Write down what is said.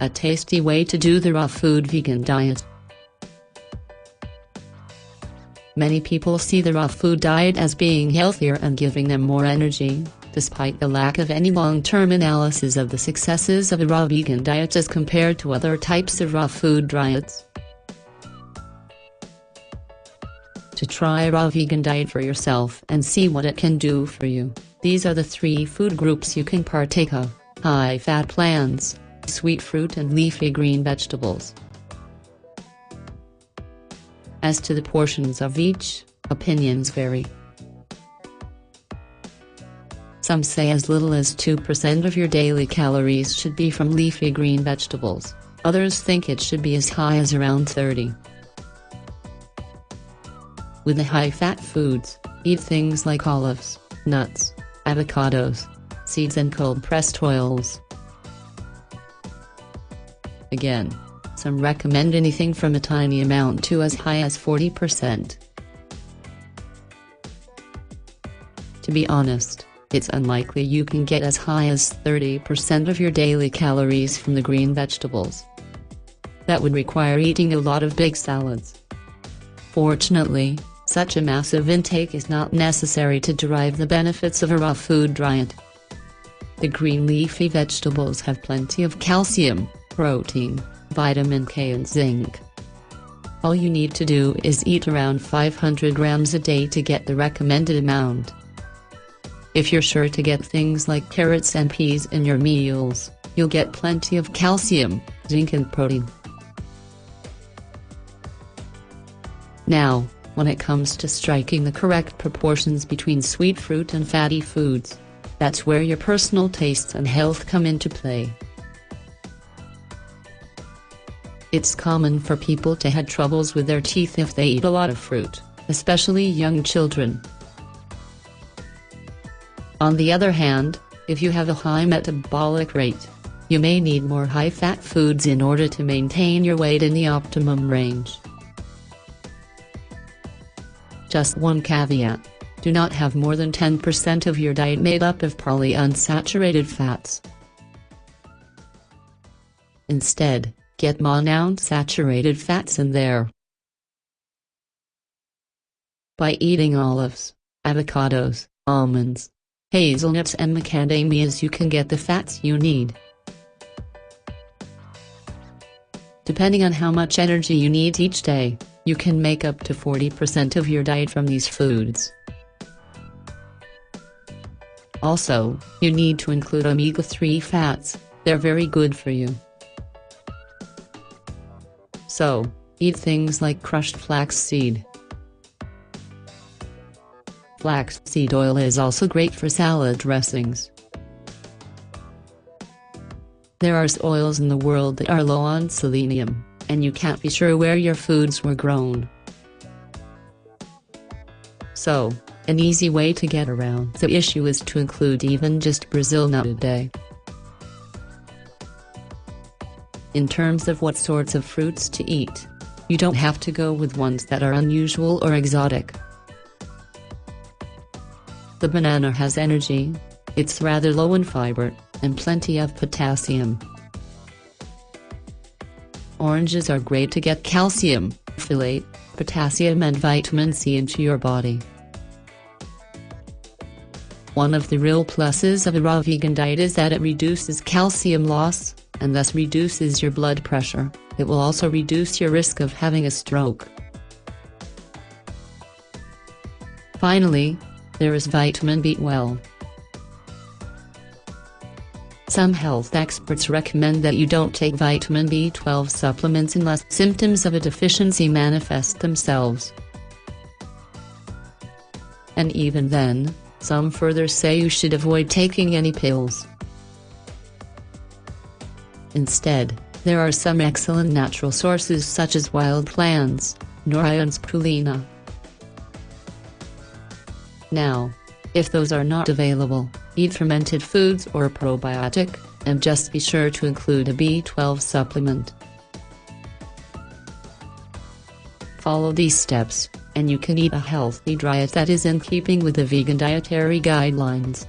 a tasty way to do the raw food vegan diet. Many people see the raw food diet as being healthier and giving them more energy, despite the lack of any long-term analysis of the successes of a raw vegan diet as compared to other types of raw food diets. To try a raw vegan diet for yourself and see what it can do for you, these are the 3 food groups you can partake of: high-fat plants, sweet fruit and leafy green vegetables. As to the portions of each, opinions vary. Some say as little as 2% of your daily calories should be from leafy green vegetables, others think it should be as high as around 30%. With the high-fat foods, eat things like olives, nuts, avocados, seeds and cold-pressed oils. Again, some recommend anything from a tiny amount to as high as 40%. To be honest, it's unlikely you can get as high as 30% of your daily calories from the green vegetables. That would require eating a lot of big salads. Fortunately, such a massive intake is not necessary to derive the benefits of a raw food diet. The green leafy vegetables have plenty of calcium, protein, vitamin K and zinc. All you need to do is eat around 500 grams a day to get the recommended amount. If you're sure to get things like carrots and peas in your meals, you'll get plenty of calcium, zinc and protein. Now, when it comes to striking the correct proportions between sweet fruit and fatty foods, that's where your personal tastes and health come into play. It's common for people to have troubles with their teeth if they eat a lot of fruit, especially young children. On the other hand, if you have a high metabolic rate, you may need more high-fat foods in order to maintain your weight in the optimum range. Just one caveat: do not have more than 10% of your diet made up of polyunsaturated fats. Instead, get monounsaturated fats in there. By eating olives, avocados, almonds, hazelnuts and macadamias you can get the fats you need. Depending on how much energy you need each day, you can make up to 40% of your diet from these foods. Also, you need to include omega-3 fats, they're very good for you. So, eat things like crushed flaxseed. Flaxseed oil is also great for salad dressings. There are oils in the world that are low on selenium, and you can't be sure where your foods were grown. So, an easy way to get around the issue is to include even just Brazil nut a day. In terms of what sorts of fruits to eat, you don't have to go with ones that are unusual or exotic. The banana has energy, it's rather low in fiber, and plenty of potassium. Oranges are great to get calcium, folate, potassium and vitamin C into your body. One of the real pluses of a raw vegan diet is that it reduces calcium loss, and thus reduces your blood pressure. It will also reduce your risk of having a stroke. Finally, there is vitamin B12. Some health experts recommend that you don't take vitamin B12 supplements unless symptoms of a deficiency manifest themselves. And even then, some further say you should avoid taking any pills. Instead, there are some excellent natural sources such as wild plants, nori and spirulina. Now, if those are not available, eat fermented foods or probiotic, and just be sure to include a B12 supplement. Follow these steps, and you can eat a healthy diet that is in keeping with the vegan dietary guidelines.